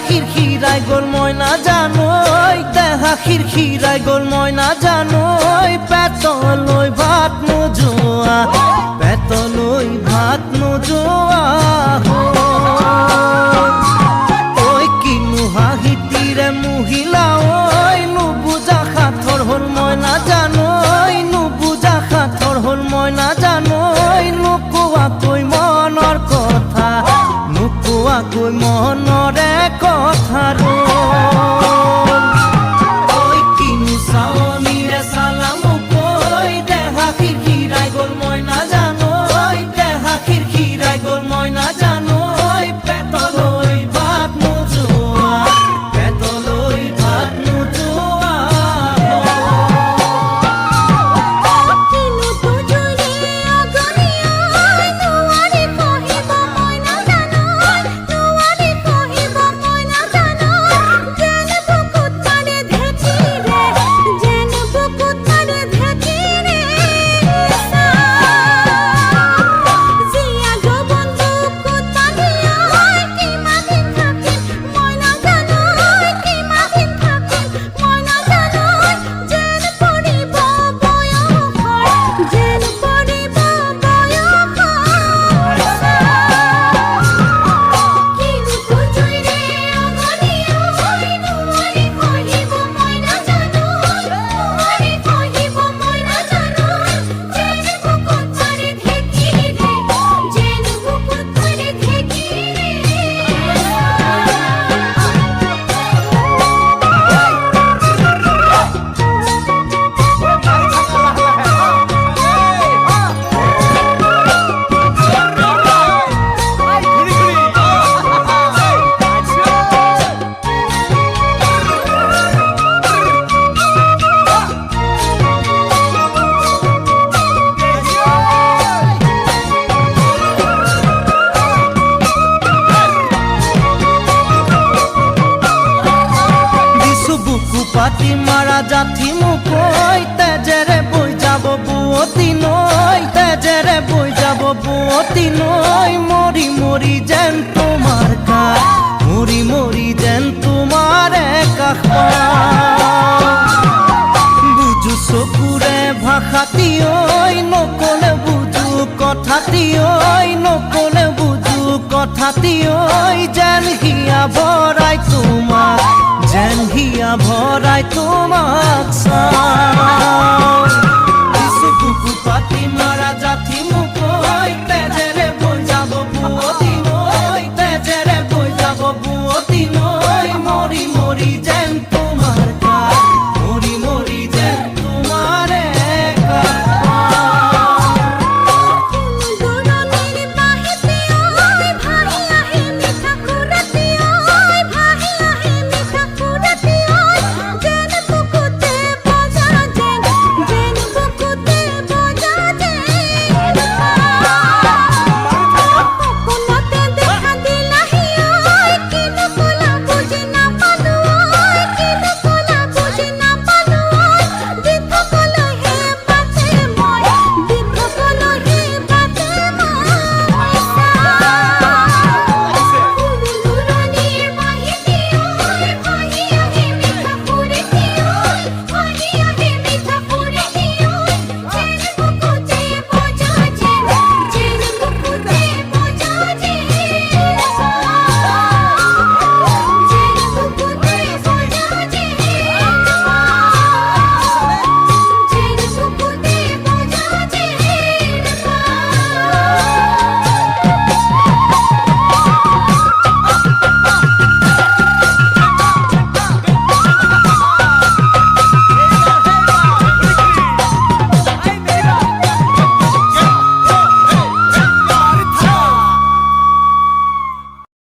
খিৰখিৰাই গ'ল মই নাজানো দেহা খিৰখিৰাই গ'ল মই নাজানো পেটলৈ ভাত নোযোৱা পেটলৈ ভাত নোযোৱা ঐ কিনো হাঁহিতিৰে মহিলা ঐ নুবুজা সাঁথৰ হ'ল মই নাজানো নুবুজা সাঁথৰ হ'ল মই নাজানো নোকোৱাকৈ মনৰ কথা নোকোৱাকৈ মনৰে কথা ঐ কিনো চাৱনিৰে চালামো কৈ দেহা খিৰখিৰাই গ'ল মই নাজানো দেহা খিৰখিৰাই গ'ল মই নাজানো পেটলৈ ভাত নোযোৱা পেটলৈ ভাত নোযোৱা পাতি মাৰা জাঠি মুকৈ তেজেৰে বৈ যাব বুৱতী নৈ তেজেৰে বৈ যাব বুৱতী নৈ মৰি মৰি যেন তোমাৰ কাষ মৰি মৰি যেন তোমাৰে কাষ বুজো চকুৰে ভাষাতি ঐ নকলে বুজো কথাতি ঐ নকলে বুজো কথাতি ঐ যেন হিয়া ভৰাই তোমাক যেন হিয়া ভৰাই তোমাক চাওঁ বুকু পাতি মাৰা জাঠি মুকৈ তেজেৰে বৈ যাব বুৱতী নৈ তেজেৰে বৈ যাব বুৱতী নৈ মৰি মৰি যেন তোমাৰ